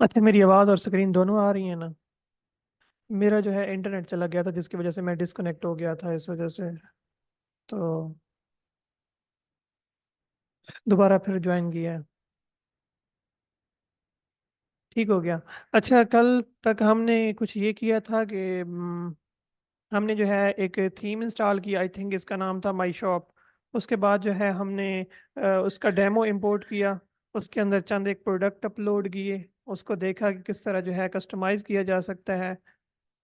अच्छा, मेरी आवाज़ और स्क्रीन दोनों आ रही है ना? मेरा जो है इंटरनेट चला गया था, जिसकी वजह से मैं डिस्कनेक्ट हो गया था, इस वजह से। तो दोबारा फिर ज्वाइन किया है। ठीक हो गया। अच्छा, कल तक हमने कुछ ये किया था कि हमने जो है एक थीम इंस्टॉल किया, आई थिंक इसका नाम था माई शॉप। उसके बाद जो है हमने उसका डेमो इंपोर्ट किया। उसके अंदर चंद एक प्रोडक्ट अपलोड किए। उसको देखा कि किस तरह जो है कस्टमाइज किया जा सकता है।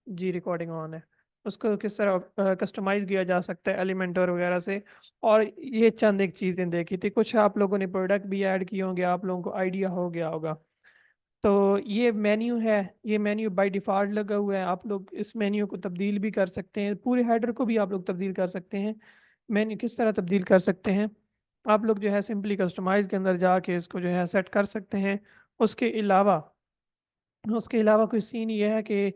जी, रिकॉर्डिंग ऑन है। उसको किस तरह कस्टमाइज किया जा सकता है एलिमेंटर वगैरह से। और ये चंद एक चीज़ें देखी थी, कुछ आप लोगों ने प्रोडक्ट भी ऐड किए होंगे, आप लोगों को आइडिया हो गया होगा। तो ये मेन्यू है। ये मेन्यू बाय डिफ़ॉल्ट लगा हुआ है, आप लोग इस मेन्यू को तब्दील भी कर सकते हैं, पूरे हेडर को भी आप लोग तब्दील कर सकते हैं। मेन्यू किस तरह तब्दील कर सकते हैं? आप लोग जो है सिंपली कस्टमाइज के अंदर जाके इसको जो है सेट कर सकते हैं। उसके अलावा उसके अलावा कोई सीन ये है कि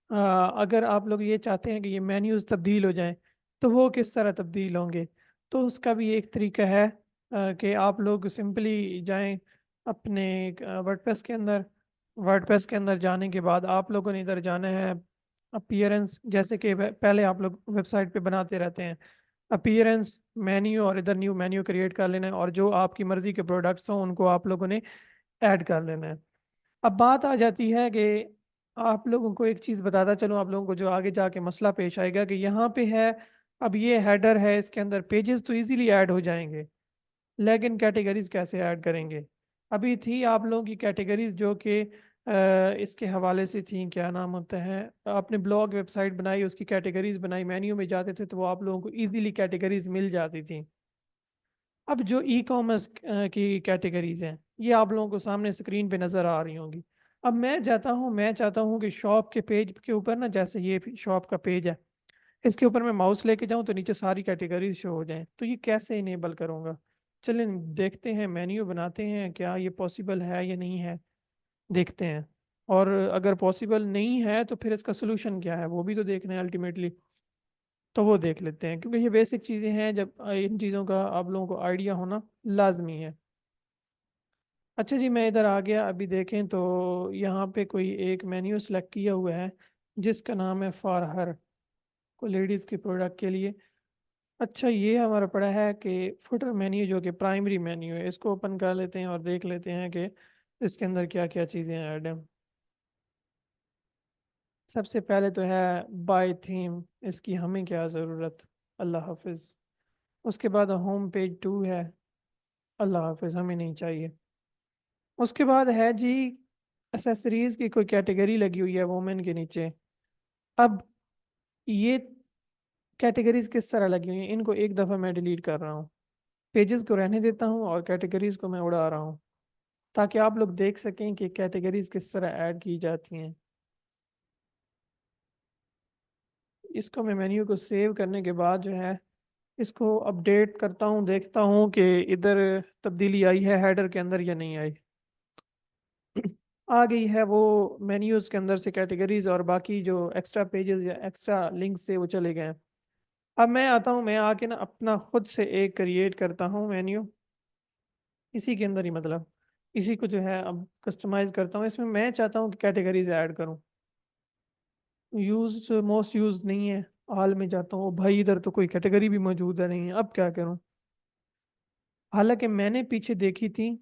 अगर आप लोग ये चाहते हैं कि ये मेन्यूज़ तब्दील हो जाएं, तो वो किस तरह तब्दील होंगे? तो उसका भी एक तरीका है कि आप लोग सिंपली जाएं अपने वर्डप्रेस के अंदर। वर्डप्रेस के अंदर जाने के बाद आप लोगों ने इधर जाना है अपीयरेंस, जैसे कि पहले आप लोग वेबसाइट पे बनाते रहते हैं। अपीयरेंस, मेन्यू, और इधर न्यू मेन्यू क्रिएट कर लेना है, और जो आपकी मर्ज़ी के प्रोडक्ट्स हों उनको आप लोगों ने ऐड कर लेना है। अब बात आ जाती है कि आप लोगों को एक चीज़ बताता चलूँ, आप लोगों को जो आगे जाके मसला पेश आएगा कि यहाँ पे है। अब ये हेडर है, इसके अंदर पेजेस तो इजीली ऐड हो जाएंगे, लेकिन कैटेगरीज कैसे ऐड करेंगे? अभी थी आप लोगों की कैटेगरीज जो कि इसके हवाले से थी, क्या नाम होता है, आपने ब्लॉग वेबसाइट बनाई, उसकी कैटेगरीज बनाई, मेन्यू में जाते थे तो वो आप लोगों को इजीली कैटेगरीज मिल जाती थी। अब जो ई कॉमर्स की कैटेगरीज हैं, ये आप लोगों को सामने स्क्रीन पे नज़र आ रही होंगी। अब मैं चाहता हूँ कि शॉप के पेज के ऊपर ना, जैसे ये शॉप का पेज है, इसके ऊपर मैं माउस लेके जाऊँ तो नीचे सारी कैटेगरीज शो हो जाएं। तो ये कैसे इनेबल करूँगा? चलें देखते हैं, मेन्यू बनाते हैं, क्या ये पॉसिबल है या नहीं है, देखते हैं। और अगर पॉसिबल नहीं है तो फिर इसका सोल्यूशन क्या है, वो भी तो देखना है अल्टीमेटली। तो वो देख लेते हैं, क्योंकि ये बेसिक चीज़ें हैं, जब इन चीज़ों का आप लोगों को आइडिया होना लाजमी है। अच्छा जी, मैं इधर आ गया। अभी देखें तो यहाँ पे कोई एक मेन्यू सेलेक्ट किया हुआ है, जिसका नाम है फॉर हर, को लेडीज़ के प्रोडक्ट के लिए। अच्छा, ये हमारा पड़ा है कि फुटर मेन्यू, जो कि प्राइमरी मेन्यू है, इसको ओपन कर लेते हैं और देख लेते हैं कि इसके अंदर क्या क्या चीज़ें ऐड हैं। सबसे पहले तो है बाय थीम, इसकी हमें क्या ज़रूरत, अल्लाह हाफिज़। उसके बाद होम पेज 2 है, अल्लाह हाफिज़, हमें नहीं चाहिए। उसके बाद है जी एसेसरीज की कोई कैटेगरी लगी हुई है वोमेन के नीचे। अब ये कैटेगरीज किस तरह लगी हुई हैं, इनको एक दफ़ा मैं डिलीट कर रहा हूँ। पेजेस को रहने देता हूँ और कैटेगरीज को मैं उड़ा रहा हूँ, ताकि आप लोग देख सकें कि कैटेगरीज किस तरह ऐड की जाती हैं। इसको मैं मेन्यू को सेव करने के बाद जो है इसको अपडेट करता हूँ, देखता हूँ कि इधर तब्दीली आई है हेडर के अंदर या नहीं आई। आ गई है वो। मेन्यूज़ के अंदर से कैटेगरीज और बाकी जो एक्स्ट्रा पेजेस या एक्स्ट्रा लिंक से वो चले गए हैं। अब मैं आता हूँ, मैं आके ना अपना खुद से एक क्रिएट करता हूँ मेन्यू, इसी के अंदर ही, मतलब इसी को जो है अब कस्टमाइज करता हूँ। इसमें मैं चाहता हूँ कि कैटेगरीज ऐड करूँ। यूज मोस्ट यूज नहीं है, हाल में जाता हूँ, ओ भाई इधर तो कोई कैटेगरी भी मौजूद है नहीं है, अब क्या करूँ? हालांकि मैंने पीछे देखी थी,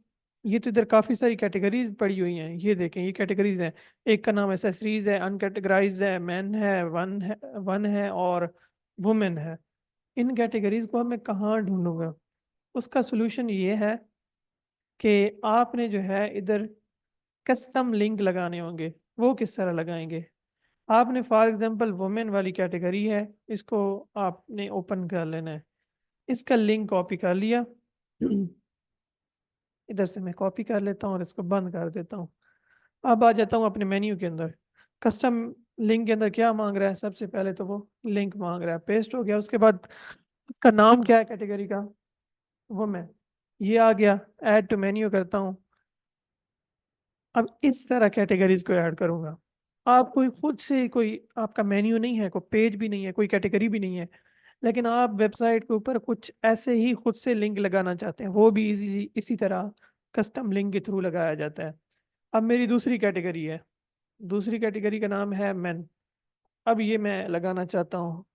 ये तो इधर काफ़ी सारी कैटेगरीज पड़ी हुई हैं, ये देखें ये कैटेगरीज हैं। एक का नाम एसेसरीज है, अनकैटेगराइज्ड है, मैन है, वन है और वुमेन है। इन कैटेगरीज को अब मैं कहाँ ढूंढूंगा? उसका सोल्यूशन ये है कि आपने जो है इधर कस्टम लिंक लगाने होंगे। वो किस तरह लगाएंगे? आपने फॉर एग्जांपल वुमेन वाली कैटेगरी है, इसको आपने ओपन कर लेना है। इसका लिंक कॉपी कर लिया, इधर से मैं कॉपी कर लेता हूँ और इसको बंद कर देता हूँ। अब आ जाता हूँ अपने मेन्यू के अंदर। कस्टम लिंक के अंदर क्या मांग रहा है? सबसे पहले तो वो लिंक मांग रहा है, पेस्ट हो गया। उसके बाद उसका नाम क्या है कैटेगरी का? वो मैं, ये आ गया। ऐड टू मेन्यू करता हूँ। अब इस तरह कैटेगरीज को ऐड करूंगा। आप कोई खुद से कोई आपका मेन्यू नहीं है, कोई पेज भी नहीं है, कोई कैटेगरी भी नहीं है, लेकिन आप वेबसाइट के ऊपर कुछ ऐसे ही खुद से लिंक लगाना चाहते हैं, वो भी इजीली इसी तरह कस्टम लिंक के थ्रू लगाया जाता है। अब मेरी दूसरी कैटेगरी है, दूसरी कैटेगरी का नाम है मैन। अब ये मैं लगाना चाहता हूँ।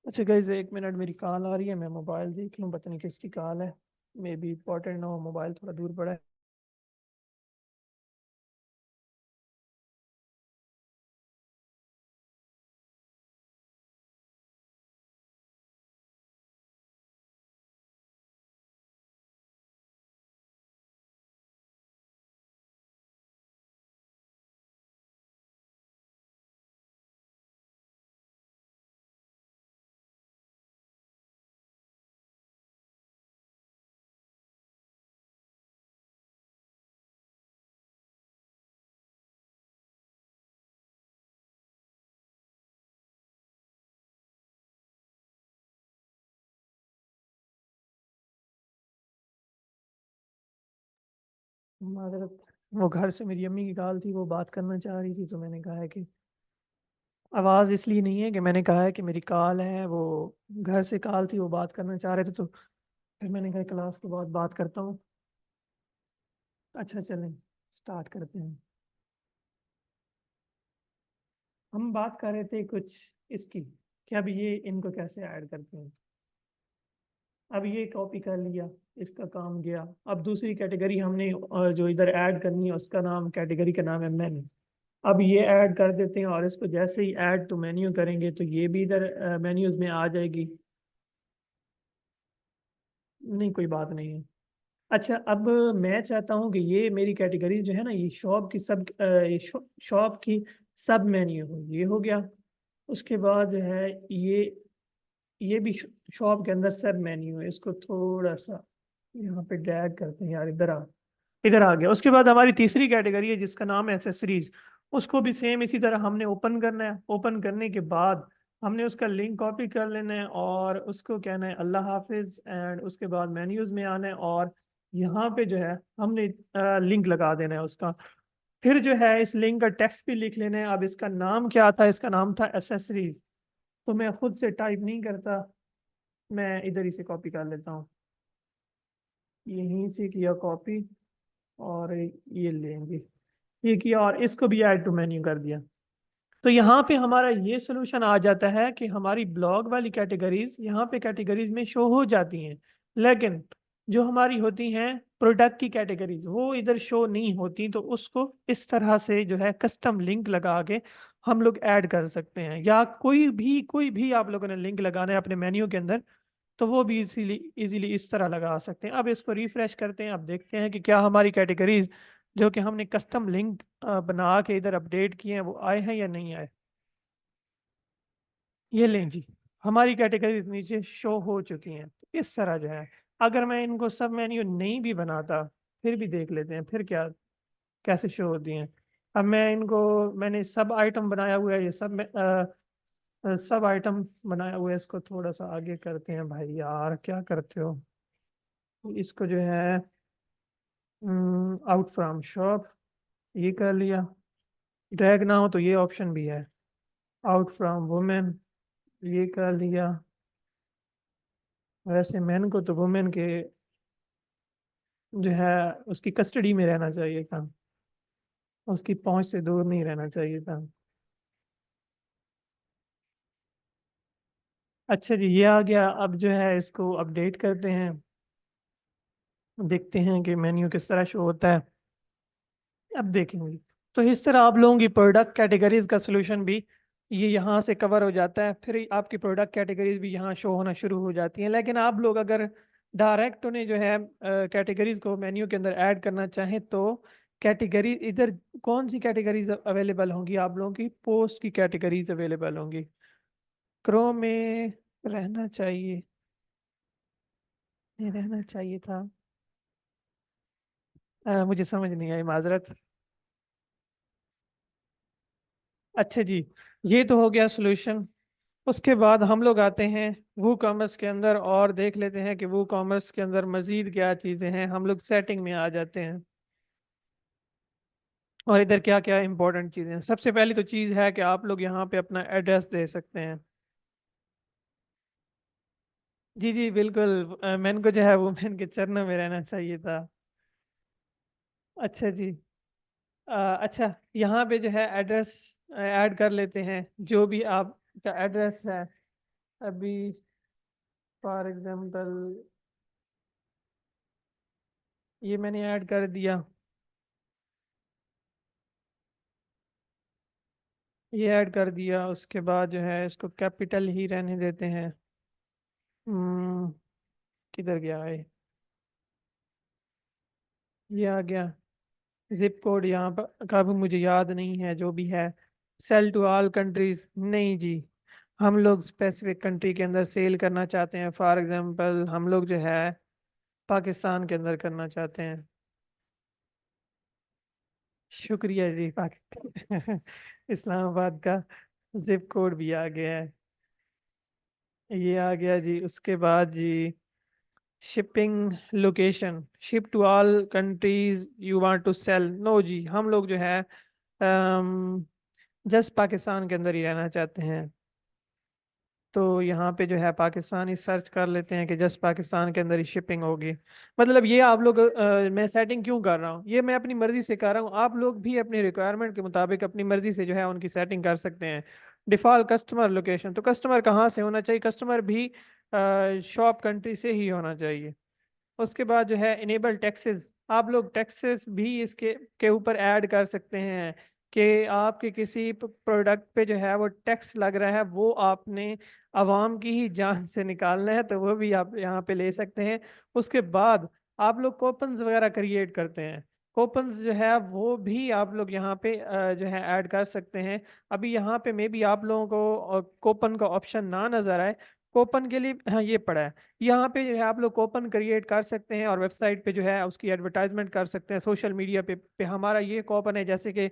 अच्छा गाइज, 1 मिनट, मेरी कॉल आ रही है, मैं मोबाइल देख लूँ, पता नहीं किसकी कॉल है। मे बी इंपॉर्टेंट ना हो, मोबाइल थोड़ा दूर पड़ा है। माजरत, वो घर से मेरी अम्मी की कॉल थी, वो बात करना चाह रही थी, तो मैंने कहा है कि आवाज़ इसलिए नहीं है कि मैंने कहा है कि मेरी कॉल है, वो घर से कॉल थी, वो बात करना चाह रहे थे, तो फिर मैंने कहा क्लास के बाद बात करता हूँ। अच्छा चलें, स्टार्ट करते हैं। हम बात कर रहे थे कुछ इसकी, कि अब ये इनको कैसे ऐड करते हैं। अब ये कॉपी कर लिया, इसका काम गया। अब दूसरी कैटेगरी हमने जो इधर ऐड करनी है, उसका नाम, कैटेगरी का नाम है मेन्यू। अब ये ऐड कर देते हैं, और इसको जैसे ही ऐड टू मेन्यू करेंगे तो ये भी इधर मेन्यूज में आ जाएगी। नहीं, कोई बात नहीं है। अच्छा, अब मैं चाहता हूँ कि ये मेरी कैटेगरी जो है ना, ये शॉप की सब ये शॉप की सब मेन्यू हो, ये हो गया। उसके बाद जो है ये भी शॉप के अंदर सब मेन्यू है। इसको थोड़ा सा यहाँ पे ड्रैग करते हैं यार, इधर आ गया। उसके बाद हमारी तीसरी कैटेगरी है जिसका नाम है एसेसरीज। उसको भी सेम इसी तरह हमने ओपन करना है। ओपन करने के बाद हमने उसका लिंक कॉपी कर लेना है, और उसको कहना है अल्लाह हाफिज, एंड उसके बाद मेन्यूज में आना है, और यहाँ पे जो है हमने लिंक लगा देना है उसका। फिर जो है इस लिंक का टेक्स्ट भी लिख लेना है। अब इसका नाम क्या था, इसका नाम था एसेसरीज। तो मैं खुद से टाइप नहीं करता, मैं इधर ही से कॉपी कर लेता हूँ। यहीं से किया कॉपी, और ये लेंगे, ये किया, और इसको भी ऐड टू मेन्यू कर दिया। तो यहाँ पे हमारा ये सोल्यूशन आ जाता है कि हमारी ब्लॉग वाली कैटेगरीज यहाँ पे कैटेगरीज में शो हो जाती हैं, लेकिन जो हमारी होती हैं प्रोडक्ट की कैटेगरीज, वो इधर शो नहीं होती। तो उसको इस तरह से जो है कस्टम लिंक लगा के हम लोग ऐड कर सकते हैं, या कोई भी आप लोगों ने लिंक लगाना है अपने मेन्यू के अंदर, तो वो भी इजीली इजीली इस तरह लगा सकते हैं। अब इसको रिफ्रेश करते हैं, अब देखते हैं कि क्या हमारी कैटेगरीज जो कि हमने कस्टम लिंक बना के इधर अपडेट किए हैं वो आए हैं या नहीं आए। ये लें जी, हमारी कैटेगरीज नीचे शो हो चुकी हैं। तो इस तरह जो है, अगर मैं इनको सब मेन्यू नहीं भी बनाता, फिर भी देख लेते हैं फिर क्या, कैसे शो होती हैं। अब मैंने सब आइटम बनाया हुआ है, ये सब आइटम बनाया हुआ है। इसको थोड़ा सा आगे करते हैं, भाई यार क्या करते हो। इसको जो है आउट फ्रॉम शॉप, ये कर लिया। ड्रैग ना हो तो ये ऑप्शन भी है, आउट फ्रॉम वुमेन, ये कर लिया। वैसे मैन को तो वुमेन के जो है उसकी कस्टडी में रहना चाहिए था, उसकी पहुंच से दूर नहीं रहना चाहिए था। अच्छा जी, ये आ गया। अब जो है इसको अपडेट करते हैं, देखते हैं कि मेन्यू किस तरह शो होता है। अब देखेंगे। तो इस तरह आप लोगों की प्रोडक्ट कैटेगरीज का सोल्यूशन भी ये यहाँ से कवर हो जाता है। फिर आपकी प्रोडक्ट कैटेगरीज भी यहाँ शो होना शुरू हो जाती हैं। लेकिन आप लोग अगर डायरेक्ट उन्हें जो है कैटेगरीज को मेन्यू के अंदर ऐड करना चाहें, तो कैटेगरी इधर कौन सी कैटेगरीज अवेलेबल होंगी आप लोगों की, पोस्ट की कैटेगरीज अवेलेबल होंगी। क्रोम में रहना चाहिए, ये रहना चाहिए था। मुझे समझ नहीं आई, माजरत। अच्छा जी, ये तो हो गया सोल्यूशन। उसके बाद हम लोग आते हैं वो कॉमर्स के अंदर, और देख लेते हैं कि वो कॉमर्स के अंदर मजीद क्या चीज़ें हैं। हम लोग सेटिंग में आ जाते हैं, और इधर क्या क्या इंपॉर्टेंट चीज़ें हैं। सबसे पहली तो चीज़ है कि आप लोग यहाँ पे अपना एड्रेस दे सकते हैं। जी जी बिल्कुल, मैन को जो है वो मैन के चरणों में रहना चाहिए था। अच्छा जी, अच्छा, यहाँ पे जो है एड्रेस ऐड कर लेते हैं, जो भी आपका एड्रेस है अभी। फॉर एग्जांपल ये मैंने ऐड कर दिया, ये ऐड कर दिया। उसके बाद जो है इसको कैपिटल ही रहने देते हैं। हम्म, किधर गया है? ये आ गया। जिप कोड यहाँ पर का भी मुझे याद नहीं है, जो भी है। सेल टू ऑल कंट्रीज नहीं जी, हम लोग स्पेसिफिक कंट्री के अंदर सेल करना चाहते हैं। फॉर एग्जांपल हम लोग जो है पाकिस्तान के अंदर करना चाहते हैं। शुक्रिया जी। पाकिस्तान इस्लामाबाद का जिप कोड भी आ गया है। ये आ गया जी। उसके बाद जी shipping location, ship to all countries you want to sell, no जी, हम लोग जो है जस्ट पाकिस्तान के अंदर ही रहना चाहते हैं। तो यहाँ पे जो है पाकिस्तानी सर्च कर लेते हैं कि जस्ट पाकिस्तान के अंदर ही शिपिंग होगी। मतलब ये आप लोग मैं सेटिंग क्यों कर रहा हूँ, ये मैं अपनी मर्जी से कर रहा हूँ। आप लोग भी अपनी रिक्वायरमेंट के मुताबिक अपनी मर्जी से जो है उनकी सेटिंग कर सकते हैं। डिफॉल्ट कस्टमर लोकेशन, तो कस्टमर कहाँ से होना चाहिए? कस्टमर भी शॉप कंट्री से ही होना चाहिए। उसके बाद जो है इनेबल टैक्सेस, आप लोग टैक्सेस भी इसके के ऊपर ऐड कर सकते हैं कि आपके किसी प्रोडक्ट पे जो है वो टैक्स लग रहा है, वो आपने आवाम की ही जान से निकालना है, तो वो भी आप यहाँ पे ले सकते हैं। उसके बाद आप लोग कूपन्स वगैरह क्रिएट करते हैं, कूपन्स जो है वो भी आप लोग यहाँ पे जो है ऐड कर सकते हैं। अभी यहाँ पे मे बी आप लोगों को कूपन का ऑप्शन ना नजर आए। कूपन के लिए हाँ ये पड़ा है। यहाँ पे जो है आप लोग कूपन क्रिएट कर सकते हैं और वेबसाइट पे जो है उसकी एडवर्टाइजमेंट कर सकते हैं। सोशल मीडिया पे हमारा ये कूपन है, जैसे कि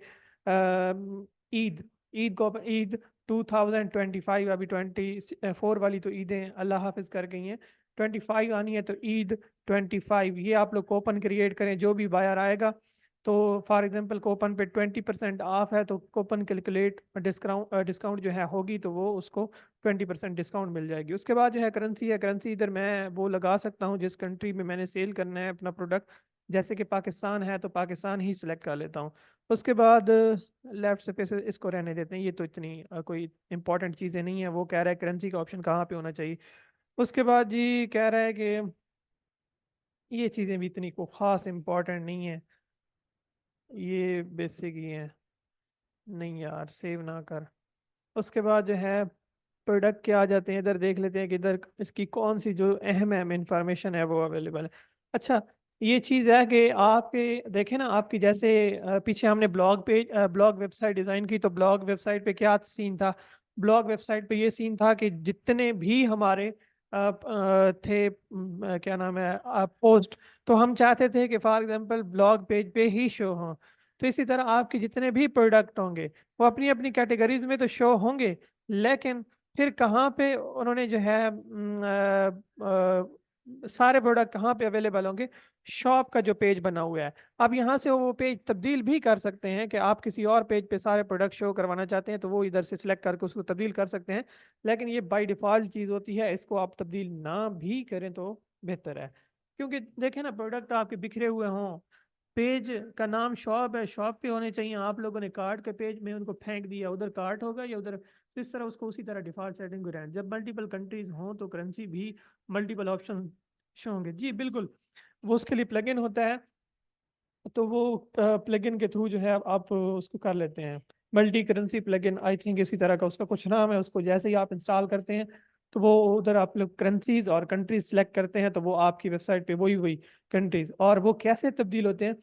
ईद, ईद कूपन, ईद 2025, अभी 24 वाली तो ईदें अल्लाह हाफिज कर गई हैं, 25 आनी है, तो ईद 25 ये आप लोग कूपन क्रिएट करें। जो भी बायर आएगा तो फॉर एग्जांपल कूपन पे 20% ऑफ है, तो कूपन कैलकुलेट डिस्काउंट जो है होगी, तो वो उसको 20% डिस्काउंट मिल जाएगी। उसके बाद जो है करेंसी है, करेंसी इधर मैं वो लगा सकता हूँ जिस कंट्री में मैंने सेल करना है अपना प्रोडक्ट। जैसे कि पाकिस्तान है तो पाकिस्तान ही सिलेक्ट कर लेता हूँ। उसके बाद लेफ्ट से पैसे इसको रहने देते हैं, ये तो इतनी कोई इंपॉर्टेंट चीज़ें नहीं है। वो कह रहा है करेंसी का ऑप्शन कहाँ पे होना चाहिए। उसके बाद जी कह रहा है कि ये चीज़ें भी इतनी को ख़ास इंपॉर्टेंट नहीं है, ये बेसिक ही है। नहीं यार, सेव ना कर। उसके बाद जो है प्रोडक्ट के आ जाते हैं, इधर देख लेते हैं कि इधर इसकी कौन सी जो अहम अहम इंफॉर्मेशन है वो अवेलेबल है। अच्छा, ये चीज़ है कि आपके देखें ना, आपकी जैसे पीछे हमने ब्लॉग वेबसाइट डिज़ाइन की, तो ब्लॉग वेबसाइट पे क्या सीन था? ब्लॉग वेबसाइट पे ये सीन था कि जितने भी हमारे थे क्या नाम है पोस्ट, तो हम चाहते थे कि फॉर एग्जांपल ब्लॉग पेज पे ही शो हों। तो इसी तरह आपके जितने भी प्रोडक्ट होंगे वो अपनी अपनी कैटेगरीज में तो शो होंगे, लेकिन फिर कहाँ पे उन्होंने जो है सारे प्रोडक्ट कहाँ पे अवेलेबल होंगे? शॉप का जो पेज बना हुआ है। अब यहाँ से वो पेज तब्दील भी कर सकते हैं कि आप किसी और पेज पे सारे प्रोडक्ट शो करवाना चाहते हैं, तो वो इधर से सिलेक्ट करके उसको तब्दील कर सकते हैं। लेकिन ये बाय डिफ़ॉल्ट चीज़ होती है, इसको आप तब्दील ना भी करें तो बेहतर है। क्योंकि देखें ना, प्रोडक्ट आपके बिखरे हुए हों, पेज का नाम शॉप है, शॉप पे होने चाहिए, आप लोगों ने कार्ट के पेज में उनको फेंक दिया, उधर कार्ट होगा या उधर, तो इस तरह उसको उसी तरह डिफॉल्ट सेटिंग को रहना। जब मल्टीपल कंट्रीज हों तो करेंसी भी मल्टीपल ऑप्शन शो होंगे जी, बिल्कुल। वो उसके लिए प्लगइन होता है, तो वो प्लगइन के थ्रू जो है आप उसको कर लेते हैं। Multi currency plugin, I think इसी तरह का उसका कुछ नाम है। उसको जैसे ही आप इंस्टॉल करते हैं तो वो उधर आप लोग करेंसीज और कंट्रीज सेलेक्ट करते हैं, तो वो आपकी वेबसाइट पे वही वही कंट्रीज, और वो कैसे तब्दील होते हैं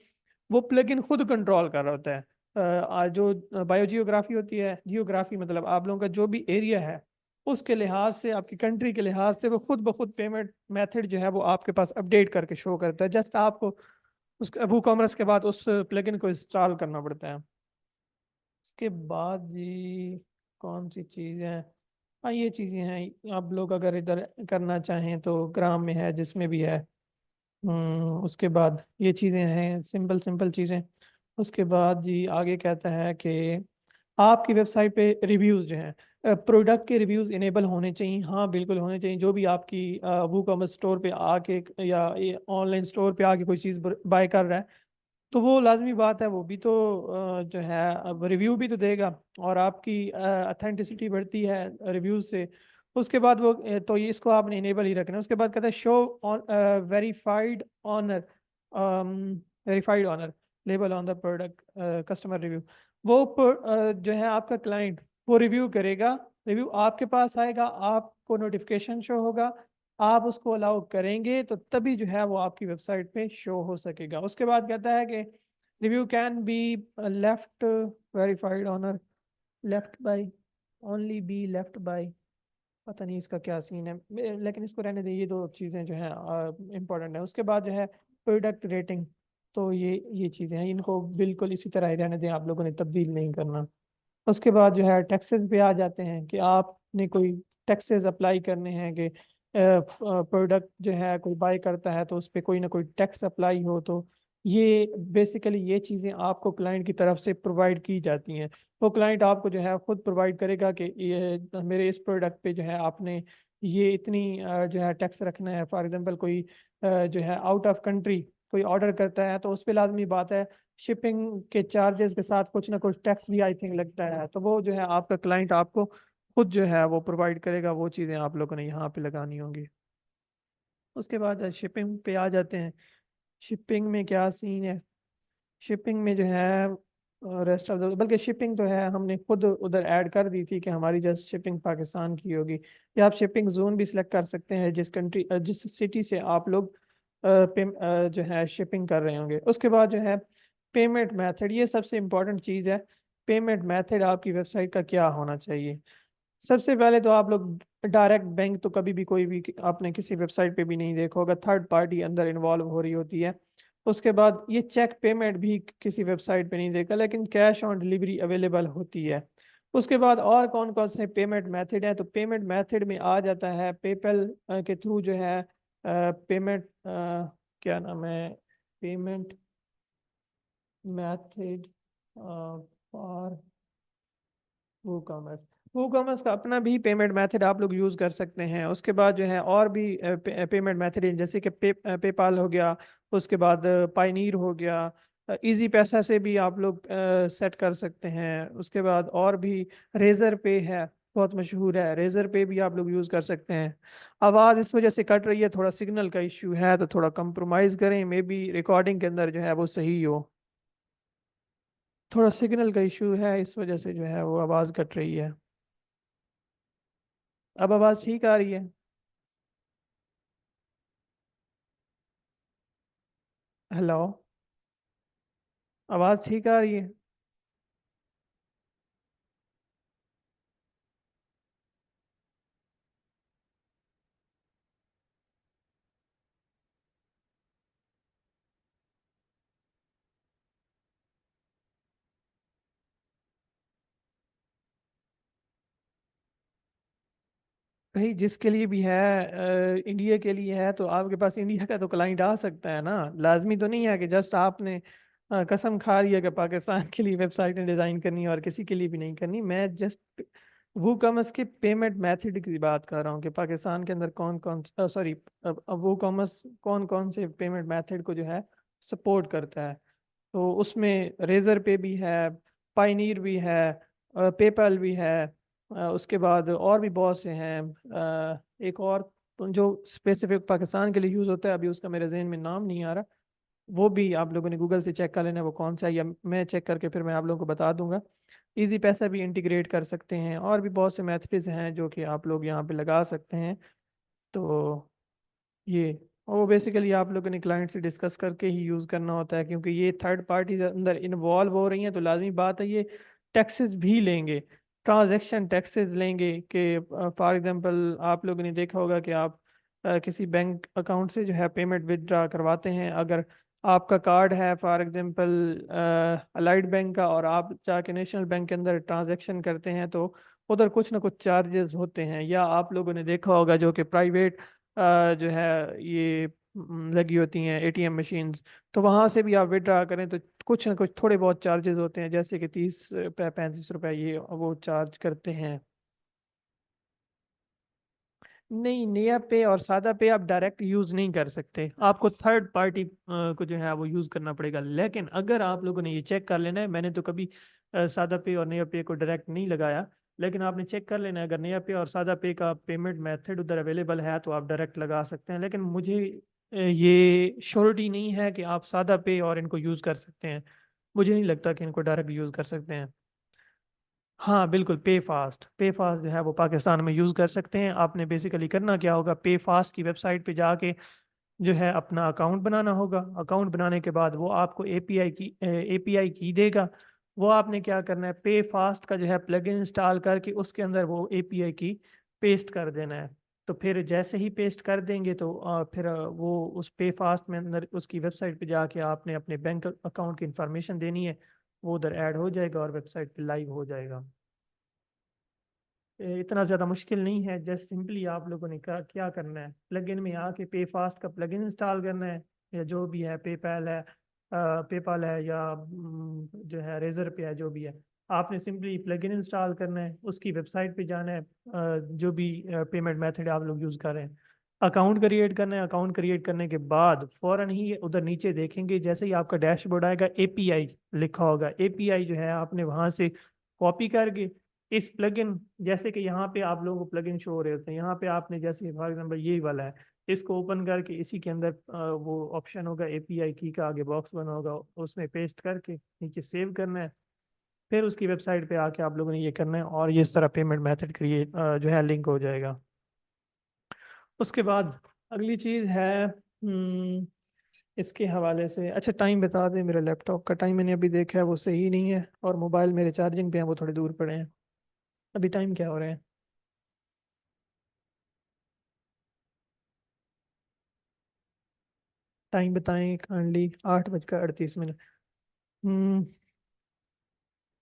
वो प्लगइन खुद कंट्रोल कर रहा होता है। जो बायोजियोग्राफी होती है, जियोग्राफी मतलब आप लोगों का जो भी एरिया है उसके लिहाज से, आपकी कंट्री के लिहाज से, वो खुद ब खुद पेमेंट मेथड जो है वो आपके पास अपडेट करके शो करता है। जस्ट आपको उस वो कॉमर्स के बाद उस प्लगइन को इंस्टॉल करना पड़ता है। इसके बाद जी कौन सी चीज़ है? हाँ ये चीज़ें हैं, आप लोग अगर इधर करना चाहें तो ग्राम में है, जिसमें भी है। उसके बाद ये चीज़ें हैं, सिंपल सिंपल चीज़ें। उसके बाद जी आगे कहता है कि आपकी वेबसाइट पे रिव्यूज़ जो हैं, प्रोडक्ट के रिव्यूज़ इनेबल होने चाहिए। हाँ बिल्कुल होने चाहिए। जो भी आपकी वो कॉमर्स स्टोर पे आके या ऑनलाइन स्टोर पे आके कोई चीज़ बाय कर रहा है, तो वो लाजमी बात है, वो भी तो जो है अब रिव्यू भी तो देगा, और आपकी अथेंटिसिटी बढ़ती है रिव्यूज से। उसके बाद वो तो ये इसको आपने इनेबल ही रखना है। उसके बाद कहता है show on verified owner, verified owner label on the product customer review. वो जो है आपका क्लाइंट वो रिव्यू करेगा, रिव्यू आपके पास आएगा, आपको नोटिफिकेशन शो होगा, आप उसको अलाउ करेंगे तो तभी जो है वो आपकी वेबसाइट पे शो हो सकेगा। उसके बाद कहता है कि review can be left verified owner left by, only be left by, पता नहीं इसका क्या सीन है, लेकिन इसको रहने दें, ये दो चीज़ें जो हैं इंपॉर्टेंट है। उसके बाद जो है प्रोडक्ट रेटिंग, तो ये चीज़ें हैं, इनको बिल्कुल इसी तरह ही रहने दें, आप लोगों ने तब्दील नहीं करना। उसके बाद जो है टैक्सेस पे आ जाते हैं कि आपने कोई टैक्सेस अप्लाई करने हैं कि प्रोडक्ट जो है कोई बाय करता है तो उस पर कोई ना कोई टैक्स अप्लाई हो, तो ये बेसिकली ये चीज़ें आपको क्लाइंट की तरफ से प्रोवाइड की जाती हैं। वो क्लाइंट आपको जो है खुद प्रोवाइड करेगा कि ये मेरे इस प्रोडक्ट पे जो है आपने ये इतनी जो है टैक्स रखना है। फॉर एग्जांपल कोई जो है आउट ऑफ कंट्री कोई ऑर्डर करता है तो उस पर लाजमी बात है शिपिंग के चार्जेस के साथ कुछ ना कुछ टैक्स भी आई थिंक लगता है, तो वो जो है आपका क्लाइंट आपको खुद जो है वो प्रोवाइड करेगा, वो चीज़ें आप लोगों ने यहाँ पे लगानी होंगी। उसके बाद शिपिंग पे आ जाते हैं। शिपिंग में क्या सीन है, शिपिंग में जो है रेस्ट ऑफ द, बल्कि शिपिंग तो है हमने खुद उधर ऐड कर दी थी कि हमारी जस्ट शिपिंग पाकिस्तान की होगी, या आप शिपिंग जोन भी सिलेक्ट कर सकते हैं जिस कंट्री जिस सिटी से आप लोग जो है शिपिंग कर रहे होंगे। उसके बाद जो है पेमेंट मेथड, ये सबसे इम्पोर्टेंट चीज़ है। पेमेंट मेथड आपकी वेबसाइट का क्या होना चाहिए। सबसे पहले तो आप लोग डायरेक्ट बैंक तो कभी भी कोई भी आपने किसी वेबसाइट पे भी नहीं देखा होगा, थर्ड पार्टी अंदर इन्वॉल्व हो रही होती है। उसके बाद ये चेक पेमेंट भी किसी वेबसाइट पे नहीं देखा, लेकिन कैश ऑन डिलीवरी अवेलेबल होती है। उसके बाद और कौन कौन से पेमेंट मेथड हैं, तो पेमेंट मेथड में आ जाता है पेपल के थ्रू जो है पेमेंट, क्या नाम है, payment method for WooCommerce. WooCommerce का अपना भी पेमेंट मेथड आप लोग यूज़ कर सकते हैं। उसके बाद जो है और भी पेमेंट मेथड हैं, जैसे कि पेपाल हो गया, उसके बाद पायनीर हो गया, इजी पैसा से भी आप लोग सेट कर सकते हैं। उसके बाद और भी रेजर पे है, बहुत मशहूर है, रेजर पे भी आप लोग यूज़ कर सकते हैं। आवाज़ इस वजह से कट रही है, थोड़ा सिग्नल का इश्यू है, तो थोड़ा कंप्रोमाइज़ करें, मे बी रिकॉर्डिंग के अंदर जो है वो सही हो। थोड़ा सिग्नल का इशू है, इस वजह से जो है वो आवाज़ कट रही है। अब आवाज़ ठीक आ रही है। हेलो, आवाज़ ठीक आ रही है। भाई जिसके लिए भी है, इंडिया के लिए है, तो आपके पास इंडिया का तो क्लाइंट आ सकता है ना। लाजमी तो नहीं है कि जस्ट आपने कसम खा रही है कि पाकिस्तान के लिए वेबसाइटें डिज़ाइन करनी है और किसी के लिए भी नहीं करनी। मैं जस्ट वो कॉमर्स के पेमेंट मेथड की बात कर रहा हूँ कि पाकिस्तान के अंदर कौन कौन, सॉरी, वो कॉमर्स कौन कौन से पेमेंट मेथड को जो है सपोर्ट करता है। तो उसमें रेजर पे भी है, पाइनीर भी है, पेपल भी है, उसके बाद और भी बहुत से हैं। एक और जो स्पेसिफिक पाकिस्तान के लिए यूज़ होता है, अभी उसका मेरे जहन में नाम नहीं आ रहा, वो भी आप लोगों ने गूगल से चेक कर लेना है वो कौन सा है, या मैं चेक करके फिर मैं आप लोगों को बता दूंगा। इजी पैसा भी इंटीग्रेट कर सकते हैं, और भी बहुत से मेथड्स हैं जो कि आप लोग यहाँ पे लगा सकते हैं। तो ये, और वो बेसिकली आप लोगों ने क्लाइंट से डिस्कस करके ही यूज़ करना होता है, क्योंकि ये थर्ड पार्टी अंदर इन्वॉल्व हो रही हैं, तो लाजमी बात है ये टैक्सेस भी लेंगे, ट्रांजैक्शन टैक्सेस लेंगे। कि फॉर एग्जांपल आप लोगों ने देखा होगा कि आप किसी बैंक अकाउंट से जो है पेमेंट विदड्रा करवाते हैं, अगर आपका कार्ड है फॉर एग्जांपल अलाइड बैंक का, और आप जाके नेशनल बैंक के अंदर ट्रांजैक्शन करते हैं, तो उधर कुछ ना कुछ चार्जेस होते हैं। या आप लोगों ने देखा होगा जो कि प्राइवेट जो है ये लगी होती हैं एटीएम मशीन्स, तो वहाँ से भी आप विड्रा करें तो कुछ ना कुछ थोड़े बहुत चार्जेस होते हैं, जैसे कि 30 रुपये 35 रुपये ये वो चार्ज करते हैं। नहीं, नया पे और सादा पे आप डायरेक्ट यूज़ नहीं कर सकते, आपको थर्ड पार्टी को जो है वो यूज़ करना पड़ेगा। लेकिन अगर आप लोगों ने ये चेक कर लेना है, मैंने तो कभी सादा पे और नया पे को डायरेक्ट नहीं लगाया, लेकिन आपने चेक कर लेना है अगर नया पे और सादा पे का पेमेंट मेथड उधर अवेलेबल है तो आप डायरेक्ट लगा सकते हैं। लेकिन मुझे ये श्योरिटी नहीं है कि आप सादा पे और इनको यूज़ कर सकते हैं, मुझे नहीं लगता कि इनको डायरेक्ट यूज़ कर सकते हैं। हाँ बिल्कुल, पे फास्ट जो है वो पाकिस्तान में यूज़ कर सकते हैं। आपने बेसिकली करना क्या होगा, पे फास्ट की वेबसाइट पे जाके जो है अपना अकाउंट बनाना होगा। अकाउंट बनाने के बाद वो आपको एपीआई की देगा। वो आपने क्या करना है, पे फास्ट का जो है प्लगइन इंस्टॉल करके उसके अंदर वो एपीआई की पेस्ट कर देना है। तो फिर जैसे ही पेस्ट कर देंगे तो फिर वो उस पे फास्ट में अंदर उसकी वेबसाइट पे जाके आपने अपने बैंक अकाउंट की इंफॉर्मेशन देनी है, वो उधर ऐड हो जाएगा और वेबसाइट पे लाइव हो जाएगा। इतना ज़्यादा मुश्किल नहीं है, जस्ट सिंपली आप लोगों ने क्या करना है, प्लगइन में आके पे फास्ट का प्लगइन इंस्टॉल करना है, या जो भी है पेपैल है, पेपाल है, या जो है रेजर पे है, जो भी है, आपने सिंपली प्लगइन इंस्टॉल करना है, उसकी वेबसाइट पे जाना है, जो भी पेमेंट मेथड आप लोग यूज़ कर रहे हैं, अकाउंट क्रिएट करना है। अकाउंट क्रिएट करने के बाद फ़ौरन ही उधर नीचे देखेंगे, जैसे ही आपका डैशबोर्ड आएगा एपीआई लिखा होगा, एपीआई जो है आपने वहाँ से कॉपी करके इस प्लगइन, जैसे कि यहाँ पे आप लोगों को प्लगइन शो हो रहे होते हैं, यहाँ पे आपने जैसे फॉर एग्जाम्पल यही वाला है, इसको ओपन करके इसी के अंदर वो ऑप्शन होगा एपीआई की का, आगे बॉक्स बना होगा, उसमें पेस्ट करके नीचे सेव करना है। फिर उसकी वेबसाइट पे आके आप लोगों ने ये करना है और ये इस तरह पेमेंट मेथड क्रिएट जो है लिंक हो जाएगा। उसके बाद अगली चीज़ है इसके हवाले से, अच्छा टाइम बता दें, मेरा लैपटॉप का टाइम मैंने अभी देखा है वो सही नहीं है, और मोबाइल मेरे चार्जिंग पे हैं वो थोड़े दूर पड़े हैं। अभी टाइम क्या हो रहा है? टाइम बताएं काइंडली, 8:38। हम्म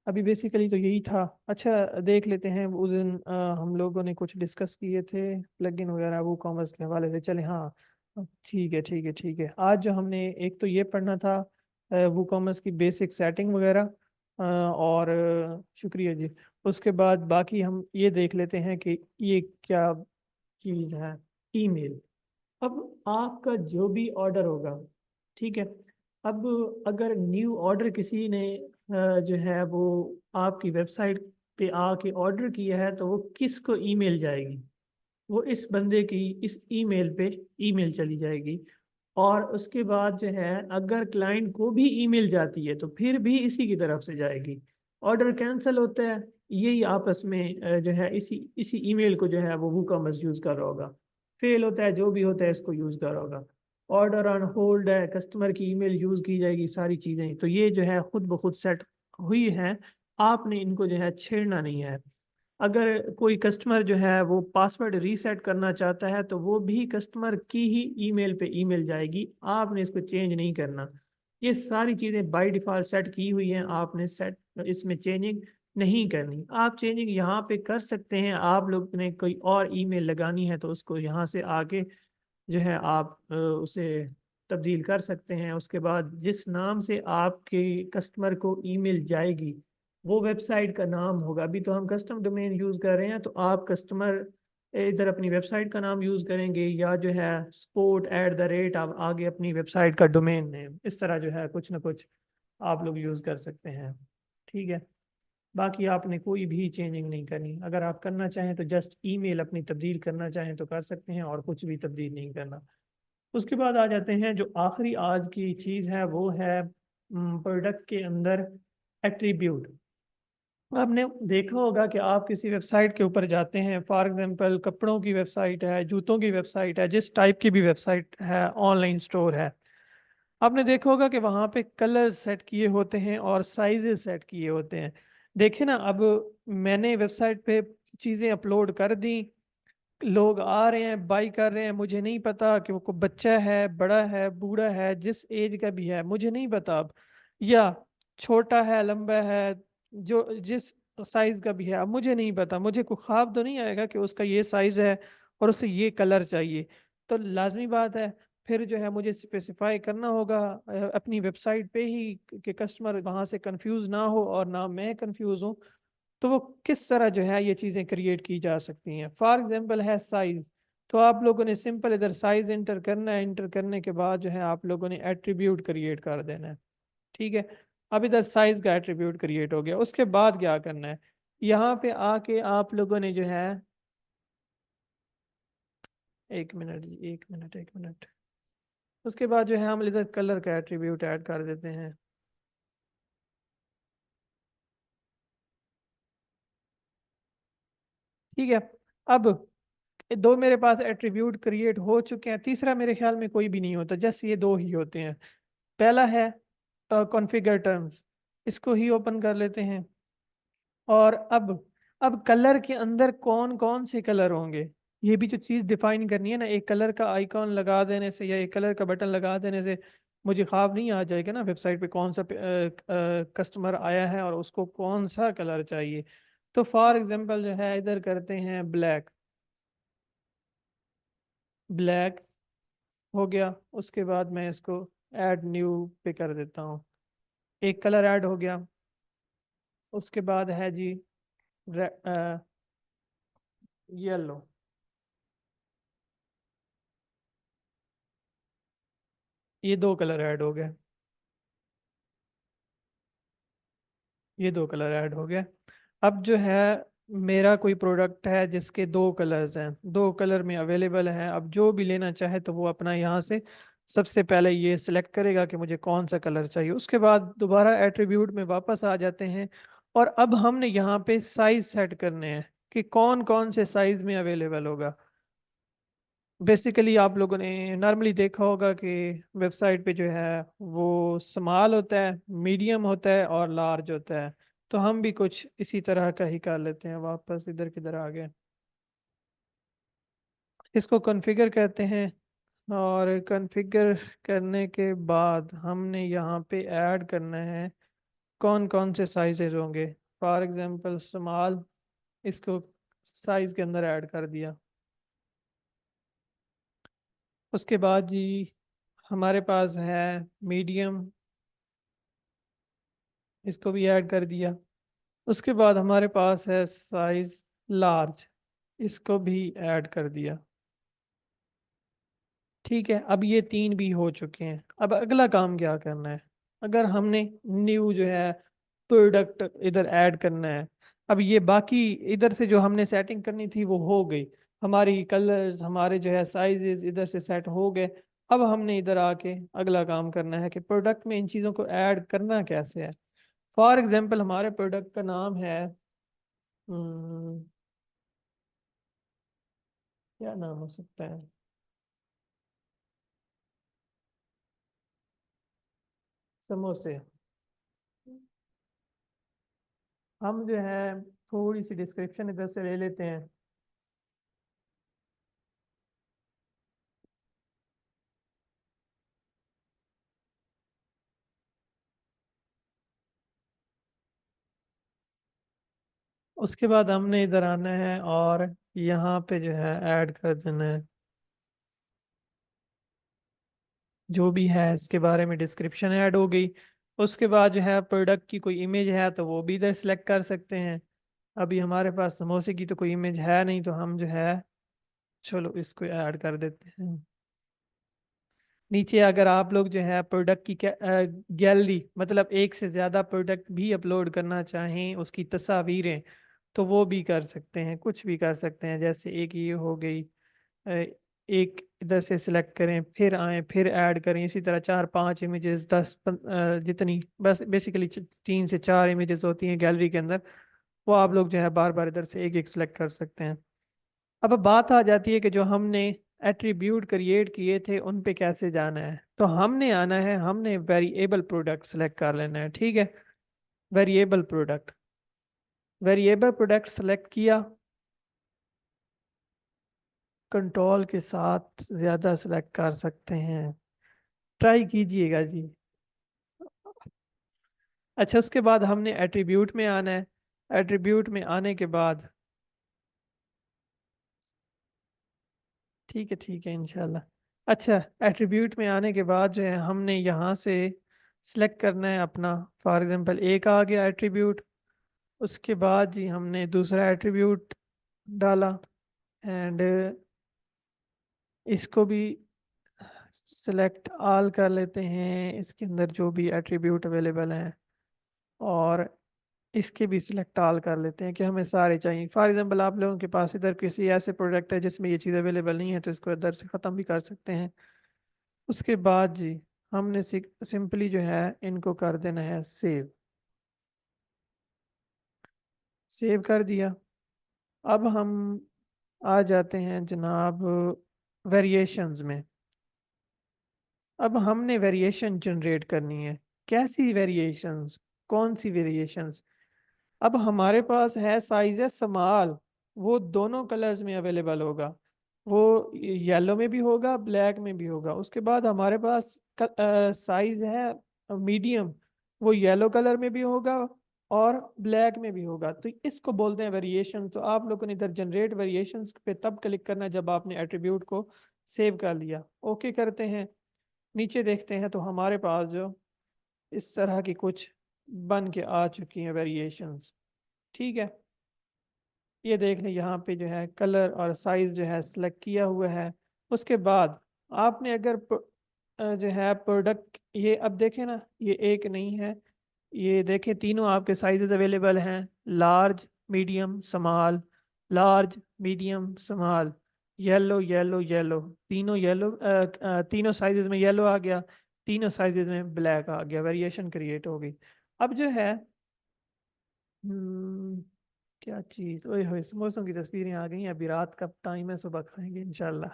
अभी बेसिकली तो यही था। अच्छा देख लेते हैं, उस दिन हम लोगों ने कुछ डिस्कस किए थे प्लगइन वगैरह वो कॉमर्स के हवाले से, चले हाँ। ठीक है ठीक है ठीक है, आज जो हमने एक तो ये पढ़ना था वो कॉमर्स की बेसिक सेटिंग वगैरह, और शुक्रिया जी। उसके बाद बाकी हम ये देख लेते हैं कि ये क्या चीज़ है, ईमेल। अब आपका जो भी ऑर्डर होगा, ठीक है, अब अगर न्यू ऑर्डर किसी ने जो है वो आपकी वेबसाइट पे आके ऑर्डर किया है, तो वो किसको ईमेल जाएगी, वो इस बंदे की इस ईमेल पे ईमेल चली जाएगी। और उसके बाद जो है अगर क्लाइंट को भी ईमेल जाती है तो फिर भी इसी की तरफ से जाएगी। ऑर्डर कैंसिल होता है, यही आपस में जो है इसी इसी ईमेल को जो है वो वूकॉमर्स यूज़ कर रहा होगा। फेल होता है, जो भी होता है इसको यूज़ कर रहा होगा। ऑर्डर ऑन होल्ड है, कस्टमर की ईमेल यूज़ की जाएगी, सारी चीज़ें तो ये जो है खुद ब खुद सेट हुई हैं। आपने इनको जो है छेड़ना नहीं है। अगर कोई कस्टमर जो है वो पासवर्ड रीसेट करना चाहता है तो वो भी कस्टमर की ही ईमेल पे ईमेल जाएगी, आपने इसको चेंज नहीं करना। ये सारी चीज़ें बाय डिफ़ॉल्ट सेट की हुई हैं, आपने सेट इसमें चेंजिंग नहीं करनी। आप चेंजिंग यहाँ पे कर सकते हैं, आप लोग ने कोई और ईमेल लगानी है तो उसको यहाँ से आके जो है आप उसे तब्दील कर सकते हैं। उसके बाद जिस नाम से आपके कस्टमर को ईमेल जाएगी वो वेबसाइट का नाम होगा। अभी तो हम कस्टम डोमेन यूज़ कर रहे हैं, तो आप कस्टमर इधर अपनी वेबसाइट का नाम यूज़ करेंगे, या जो है sport@, आप आगे अपनी वेबसाइट का डोमेन नेम, इस तरह जो है कुछ ना कुछ आप लोग यूज़ कर सकते हैं। ठीक है, बाकी आपने कोई भी चेंजिंग नहीं करनी। अगर आप करना चाहें तो जस्ट ईमेल अपनी तब्दील करना चाहें तो कर सकते हैं, और कुछ भी तब्दील नहीं करना। उसके बाद आ जाते हैं जो आखिरी आज की चीज़ है, वो है प्रोडक्ट के अंदर एट्रीब्यूट। आपने देखा होगा कि आप किसी वेबसाइट के ऊपर जाते हैं, फॉर एग्जांपल कपड़ों की वेबसाइट है, जूतों की वेबसाइट है, जिस टाइप की भी वेबसाइट है, ऑनलाइन स्टोर है, आपने देखा होगा कि वहाँ पे कलर सेट किए होते हैं और साइजेस सेट किए होते हैं। देखे ना, अब मैंने वेबसाइट पे चीज़ें अपलोड कर दी, लोग आ रहे हैं बाई कर रहे हैं, मुझे नहीं पता कि वो को बच्चा है, बड़ा है, बूढ़ा है, जिस एज का भी है मुझे नहीं पता अब, या छोटा है, लंबा है, जो जिस साइज का भी है, अब मुझे नहीं पता, मुझे कोई ख्वाब तो नहीं आएगा कि उसका ये साइज है और उसे ये कलर चाहिए। तो लाजमी बात है, फिर जो है मुझे स्पेसिफाई करना होगा अपनी वेबसाइट पे ही, कि कस्टमर वहाँ से कंफ्यूज ना हो और ना मैं कंफ्यूज हूँ। तो वो किस तरह जो है ये चीज़ें क्रिएट की जा सकती हैं, फॉर एग्जांपल है साइज। तो आप लोगों ने सिंपल इधर साइज इंटर करना है, इंटर करने के बाद जो है आप लोगों ने एट्रीब्यूट क्रिएट कर देना है। ठीक है, अब इधर साइज का एट्रीब्यूट क्रिएट हो गया। उसके बाद क्या करना है, यहाँ पे आके आप लोगों ने जो है, एक मिनट जी, एक मिनट। उसके बाद जो है हम इधर कलर का एट्रीब्यूट ऐड कर देते हैं। ठीक है, अब दो मेरे पास एट्रीब्यूट क्रिएट हो चुके हैं, तीसरा मेरे ख्याल में कोई भी नहीं होता, जस्ट ये दो ही होते हैं। पहला है कॉन्फ़िगर टर्म्स, इसको ही ओपन कर लेते हैं। और अब कलर के अंदर कौन कौन से कलर होंगे, ये भी जो चीज़ डिफाइन करनी है ना। एक कलर का आइकॉन लगा देने से या एक कलर का बटन लगा देने से मुझे ख्वाब नहीं आ जाएगा ना वेबसाइट पे कौन सा कस्टमर आया है और उसको कौन सा कलर चाहिए। तो फॉर एग्जांपल जो है इधर करते हैं ब्लैक, ब्लैक हो गया। उसके बाद मैं इसको ऐड न्यू पे कर देता हूँ, एक कलर ऐड हो गया। उसके बाद है जी येलो, ये दो कलर ऐड हो गए, ये दो कलर ऐड हो गए। अब जो है मेरा कोई प्रोडक्ट है जिसके दो कलर्स हैं, दो कलर में अवेलेबल हैं। अब जो भी लेना चाहे तो वो अपना यहाँ से सबसे पहले ये सिलेक्ट करेगा कि मुझे कौन सा कलर चाहिए। उसके बाद दोबारा एट्रीब्यूट में वापस आ जाते हैं और अब हमने यहाँ पे साइज सेट करने हैं कि कौन कौन से साइज में अवेलेबल होगा। बेसिकली आप लोगों ने नॉर्मली देखा होगा कि वेबसाइट पे जो है वो स्मॉल होता है, मीडियम होता है और लार्ज होता है। तो हम भी कुछ इसी तरह का ही कर लेते हैं। वापस इधर किधर आ गए, इसको कॉन्फ़िगर कहते हैं। और कॉन्फ़िगर करने के बाद हमने यहाँ पे ऐड करना है कौन कौन से साइजेज होंगे। फॉर एग्जांपल स्मॉल, इसको साइज के अंदर ऐड कर दिया। उसके बाद जी हमारे पास है मीडियम, इसको भी ऐड कर दिया। उसके बाद हमारे पास है साइज लार्ज, इसको भी ऐड कर दिया। ठीक है, अब ये तीन भी हो चुके हैं। अब अगला काम क्या करना है, अगर हमने न्यू जो है प्रोडक्ट इधर ऐड करना है। अब ये बाकी इधर से जो हमने सेटिंग करनी थी वो हो गई, हमारी कलर्स हमारे जो है साइजेस इधर से सेट हो गए। अब हमने इधर आके अगला काम करना है कि प्रोडक्ट में इन चीज़ों को ऐड करना कैसे है। फॉर एग्जांपल हमारे प्रोडक्ट का नाम है हम्म, क्या नाम हो सकता है, समोसे। हम जो है थोड़ी सी डिस्क्रिप्शन इधर से ले लेते हैं। उसके बाद हमने इधर आना है और यहाँ पे जो है ऐड कर देना है जो भी है इसके बारे में डिस्क्रिप्शन ऐड हो गई। उसके बाद जो है प्रोडक्ट की कोई इमेज है तो वो भी इधर सेलेक्ट कर सकते हैं। अभी हमारे पास समोसे की तो कोई इमेज है नहीं, तो हम जो है चलो इसको ऐड कर देते हैं। नीचे अगर आप लोग जो है प्रोडक्ट की गैलरी, मतलब एक से ज़्यादा प्रोडक्ट भी अपलोड करना चाहें, उसकी तस्वीरें, तो वो भी कर सकते हैं, कुछ भी कर सकते हैं। जैसे एक ये हो गई, एक इधर से सिलेक्ट करें, फिर आए, फिर ऐड करें, इसी तरह चार पांच इमेजेस, जितनी बस बेसिकली 3 से 4 इमेजेस होती हैं गैलरी के अंदर, वो आप लोग जो है बार बार इधर से एक एक सिलेक्ट कर सकते हैं। अब बात आ जाती है कि जो हमने एट्रीब्यूट क्रिएट किए थे उन पे कैसे जाना है। तो हमने आना है, हमने वेरिएबल प्रोडक्ट सेलेक्ट कर लेना है। ठीक है, variable product, variable product select किया, कंट्रोल के साथ ज़्यादा सेलेक्ट कर सकते हैं, ट्राई कीजिएगा जी। अच्छा, उसके बाद हमने एट्रीब्यूट में आना है। एट्रीब्यूट में आने के बाद ठीक है, ठीक है इंशाल्लाह। अच्छा, एट्रीब्यूट में आने के बाद जो है हमने यहाँ से सिलेक्ट करना है अपना। फॉर एग्जांपल एक आ गया एट्रीब्यूट। उसके बाद जी हमने दूसरा एट्रीब्यूट डाला एंड इसको भी सिलेक्ट ऑल कर लेते हैं, इसके अंदर जो भी एट्रीब्यूट अवेलेबल हैं, और इसके भी सिलेक्ट ऑल कर लेते हैं कि हमें सारे चाहिए। फॉर एग्जांपल आप लोगों के पास इधर किसी ऐसे प्रोडक्ट है जिसमें ये चीज़ अवेलेबल नहीं है, तो इसको इधर से ख़त्म भी कर सकते हैं। उसके बाद जी हमने सिंपली जो है इनको कर देना है सेव। सेव कर दिया। अब हम आ जाते हैं जनाब वेरिएशंस में। अब हमने वेरिएशन जनरेट करनी है। कैसी वेरिएशंस? कौन सी वेरिएशंस? अब हमारे पास है साइज है स्मॉल, वो दोनों कलर्स में अवेलेबल होगा। वो येलो में भी होगा, ब्लैक में भी होगा। उसके बाद हमारे पास साइज है मीडियम, वो येलो कलर में भी होगा और ब्लैक में भी होगा। तो इसको बोलते हैं वेरिएशन। तो आप लोगों ने इधर जनरेट वेरिएशंस पे तब क्लिक करना है जब आपने एट्रीब्यूट को सेव कर लिया। ओके करते हैं। नीचे देखते हैं तो हमारे पास जो इस तरह की कुछ बन के आ चुकी हैं वेरिएशंस। ठीक है, ये देख लें यहाँ पे जो है कलर और साइज जो है सिलेक्ट किया हुआ है। उसके बाद आपने अगर जो है प्रोडक्ट, ये अब देखें ना, ये एक नहीं है, ये देखें तीनों आपके साइजेस अवेलेबल हैं। Large, medium, small, large, medium, small, yellow, yellow, yellow. तीनों येलो, तीनों साइजेस में येलो आ गया, तीनों साइजेस में ब्लैक आ गया। वेरिएशन क्रिएट हो गई। अब जो है हम्म, क्या चीज़, ओए होए समोसों की तस्वीरें आ गई हैं। अभी रात का टाइम है, सुबह खाएंगे इंशाल्लाह।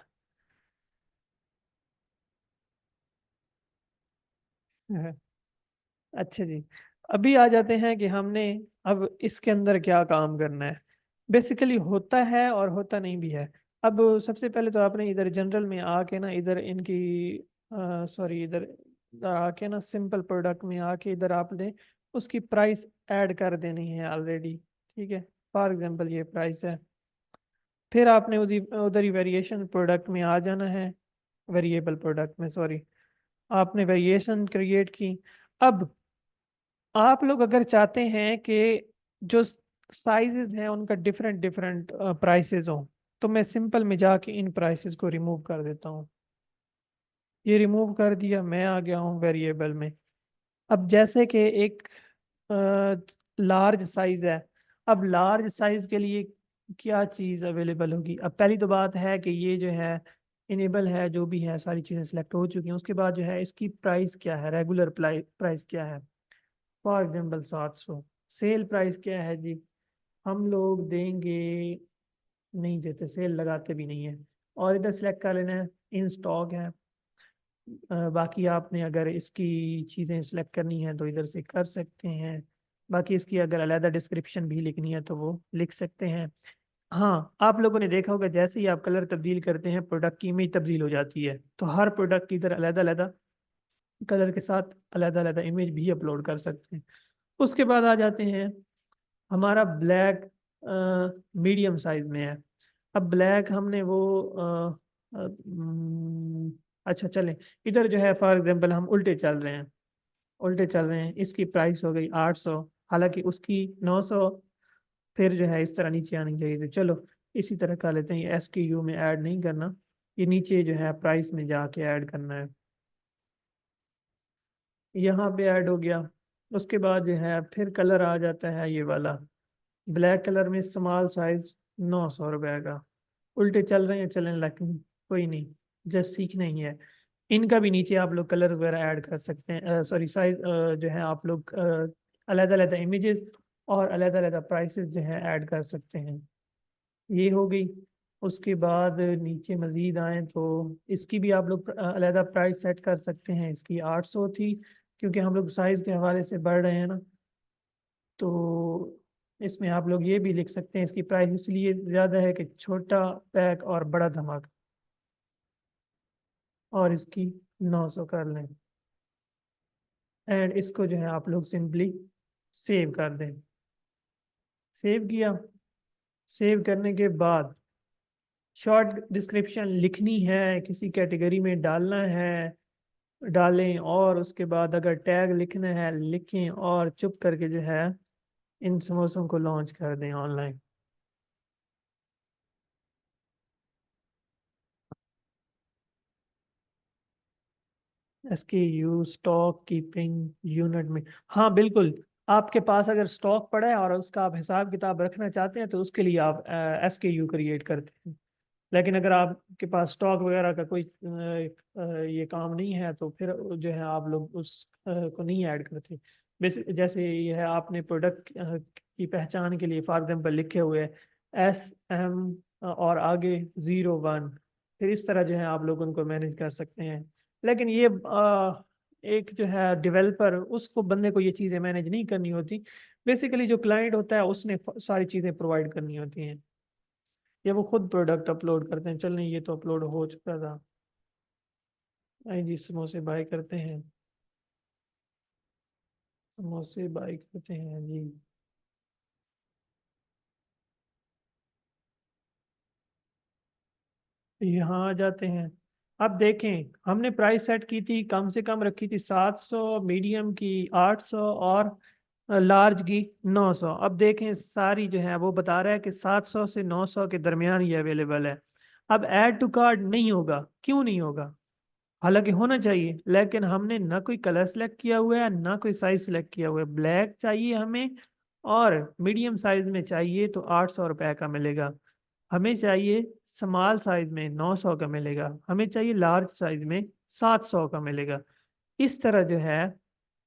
अच्छा जी, अभी आ जाते हैं कि हमने अब इसके अंदर क्या काम करना है। बेसिकली होता है और होता नहीं भी है। अब सबसे पहले तो आपने इधर जनरल में आके ना, इधर इनकी सॉरी, इधर आके ना सिंपल प्रोडक्ट में आके इधर आपने उसकी प्राइस ऐड कर देनी है ऑलरेडी। ठीक है, फॉर एग्जांपल ये प्राइस है। फिर आपने उधर उधर ही वेरिएशन प्रोडक्ट में आ जाना है, वेरिएबल प्रोडक्ट में सॉरी। आपने वेरिएशन क्रिएट की। अब आप लोग अगर चाहते हैं कि जो साइजेस हैं उनका डिफरेंट डिफरेंट प्राइसेस हों, तो मैं सिंपल में जाके इन प्राइसेस को रिमूव कर देता हूँ। ये रिमूव कर दिया, मैं आ गया हूँ वेरिएबल में। अब जैसे कि एक लार्ज साइज है। अब लार्ज साइज के लिए क्या चीज़ अवेलेबल होगी? अब पहली तो बात है कि ये जो है इनेबल है, जो भी है सारी चीज़ें सेलेक्ट हो चुकी हैं। उसके बाद जो है इसकी प्राइस क्या है, रेगुलर प्राइस क्या है। For example 700। सेल प्राइस क्या है जी? हम लोग देंगे, नहीं देते, सेल लगाते भी नहीं है। और इधर सेलेक्ट कर लेना है इन स्टॉक है। बाकी आपने अगर इसकी चीज़ें सेलेक्ट करनी है तो इधर से कर सकते हैं। बाकी इसकी अगर अलहदा डिस्क्रिप्शन भी लिखनी है तो वो लिख सकते हैं। हाँ, आप लोगों ने देखा होगा जैसे ही आप कलर तब्दील करते हैं प्रोडक्ट की इमेज तब्दील हो जाती है। तो हर प्रोडक्ट की इधर अलहदा अलहदा कलर के साथ अलहदा अलहदा इमेज भी अपलोड कर सकते हैं। उसके बाद आ जाते हैं, हमारा ब्लैक मीडियम साइज में है। अब ब्लैक हमने वो अच्छा चलें, इधर जो है फॉर एग्जांपल हम उल्टे चल रहे हैं, उल्टे चल रहे हैं। इसकी प्राइस हो गई 800, हालांकि उसकी 900। फिर जो है इस तरह नीचे आनी चाहिए थी। चलो इसी तरह कर लेते हैं, ये SKU में ऐड नहीं करना, ये नीचे जो है प्राइस में जाके ऐड करना है। यहाँ पे ऐड हो गया। उसके बाद जो है फिर कलर आ जाता है ये वाला, ब्लैक कलर में स्मॉल साइज, 900 रुपये का। उल्टे चल रहे हैं चलें, लेकिन कोई नहीं, जस्ट सीखना ही है। इनका भी नीचे आप लोग कलर वगैरह ऐड कर सकते हैं, सॉरी साइज जो है आप लोग अलग अलग इमेजेस और अलग अलग प्राइसेस जो है ऐड कर सकते हैं। ये हो गई। उसके बाद नीचे मज़ीद आए तो इसकी भी आप लोग अलग प्राइस सेट कर सकते हैं। इसकी 800 थी, क्योंकि हम लोग साइज़ के हवाले से बढ़ रहे हैं ना, तो इसमें आप लोग ये भी लिख सकते हैं इसकी प्राइस इसलिए ज़्यादा है कि छोटा पैक और बड़ा धमाका, और इसकी 900 कर लें। एंड इसको जो है आप लोग सिंपली सेव कर दें। सेव किया। सेव करने के बाद शॉर्ट डिस्क्रिप्शन लिखनी है, किसी कैटेगरी में डालना है, डालें। और उसके बाद अगर टैग लिखना है लिखें, और चुप करके जो है इन समोसों को लॉन्च कर दें online. SKU stock keeping unit में, हाँ बिल्कुल। आपके पास अगर स्टॉक पड़ा है और उसका आप हिसाब किताब रखना चाहते हैं तो उसके लिए आप SKU क्रिएट करते हैं। लेकिन अगर आपके पास स्टॉक वगैरह का कोई ये काम नहीं है तो फिर जो है आप लोग उस को नहीं ऐड करते। जैसे ये है, आपने प्रोडक्ट की पहचान के लिए फॉर एग्जांपल लिखे हुए SM और आगे 01, फिर इस तरह जो है आप लोग उनको मैनेज कर सकते हैं। लेकिन ये एक जो है डेवलपर, उसको बंदे को ये चीज़ें मैनेज नहीं करनी होती। बेसिकली जो क्लाइंट होता है उसने सारी चीज़ें प्रोवाइड करनी होती हैं, ये वो खुद प्रोडक्ट अपलोड करते हैं। चल नहीं, ये तो अपलोड हो चुका था। आई जी, समोसे बाय करते हैं, समोसे बाय करते हैं जी। यहाँ आ जाते हैं। अब देखें, हमने प्राइस सेट की थी, कम से कम रखी थी 700, मीडियम की 800 और लार्ज की 900। अब देखें सारी जो है वो बता रहा है कि 700 से 900 के दरमियान ये अवेलेबल है। अब ऐड टू कार्ट नहीं होगा, क्यों नहीं होगा? हालांकि होना चाहिए, लेकिन हमने ना कोई कलर सेलेक्ट किया हुआ है ना कोई साइज सेलेक्ट किया हुआ है। ब्लैक चाहिए हमें, और मीडियम साइज में चाहिए तो 800 रुपये का मिलेगा। हमें चाहिए स्मॉल साइज में 900 का मिलेगा। हमें चाहिए लार्ज साइज में 700 का मिलेगा। इस तरह जो है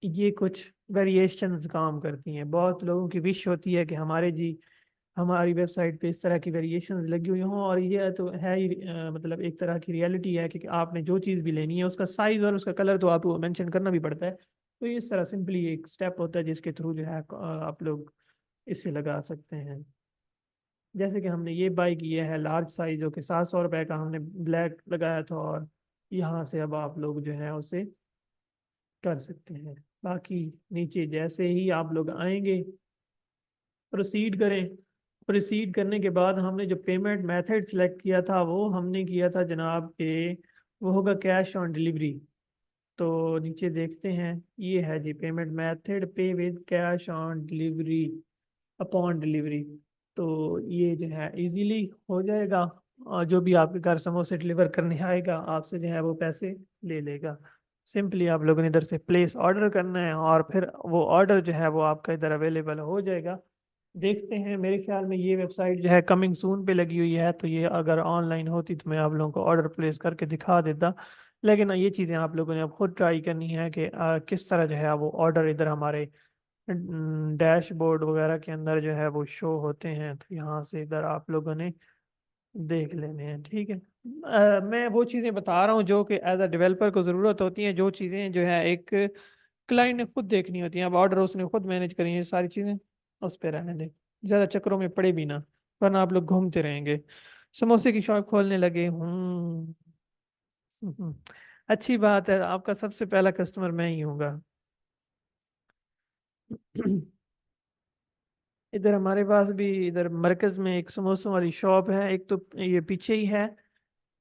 ये कुछ वेरिएशंस काम करती हैं। बहुत लोगों की विश होती है कि हमारे जी हमारी वेबसाइट पे इस तरह की वेरिएशंस लगी हुई हों, और ये तो है ही मतलब एक तरह की रियलिटी है कि आपने जो चीज़ भी लेनी है उसका साइज और उसका कलर तो आपको मेंशन करना भी पड़ता है। तो ये इस तरह सिंपली एक स्टेप होता है जिसके थ्रू जो है आप लोग इसे लगा सकते हैं। जैसे कि हमने ये बाई किया है लार्ज साइज, जो कि 700 रुपये का हमने ब्लैक लगाया था, और यहाँ से अब आप लोग जो है उसे कर सकते हैं। बाकी नीचे जैसे ही आप लोग आएंगे, प्रोसीड करें। प्रोसीड करने के बाद हमने जो पेमेंट मेथड सेलेक्ट किया था वो हमने किया था जनाब के, वो होगा कैश ऑन डिलीवरी। तो नीचे देखते हैं, ये है जी पेमेंट मेथड, पे with cash on delivery upon delivery. तो ये जो है इजीली हो जाएगा, और जो भी आपके घर समोसे डिलीवर करने आएगा आपसे जो है वो पैसे ले लेगा। सिंपली आप लोगों ने इधर से प्लेस ऑर्डर करना है और फिर वो ऑर्डर जो है वो आपका इधर अवेलेबल हो जाएगा। देखते हैं, मेरे ख्याल में ये वेबसाइट जो है कमिंग सून पे लगी हुई है, तो ये अगर ऑनलाइन होती तो मैं आप लोगों को ऑर्डर प्लेस करके दिखा देता। लेकिन ये चीज़ें आप लोगों ने अब खुद ट्राई करनी है कि किस तरह जो है वो ऑर्डर इधर हमारे डैशबोर्ड वगैरह के अंदर जो है वो शो होते हैं। तो यहाँ से इधर आप लोगों ने देख लेने हैं, ठीक है। मैं वो चीज़ें बता रहा हूँ जो कि एज अ डेवलपर को ज़रूरत होती हैं, जो चीज़ें जो है एक क्लाइंट ने खुद देखनी होती हैं। अब ऑर्डर उसने खुद मैनेज करी है सारी चीज़ें, उस पर रहने दें, ज़्यादा चक्करों में पड़े भी ना, वरना आप लोग घूमते रहेंगे। समोसे की शॉप खोलने लगे, अच्छी बात है, आपका सबसे पहला कस्टमर मैं ही हूँगा। इधर हमारे पास भी इधर मरकज में एक समोसों वाली शॉप है, एक तो ये पीछे ही है,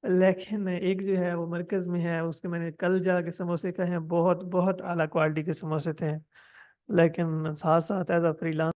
लेकिन एक जो है वो मरकज में है। उसके मैंने कल जाके समोसे खाए हैं, बहुत बहुत आला क्वालिटी के समोसे थे। लेकिन साथ साथ एज अ फ्रीलांस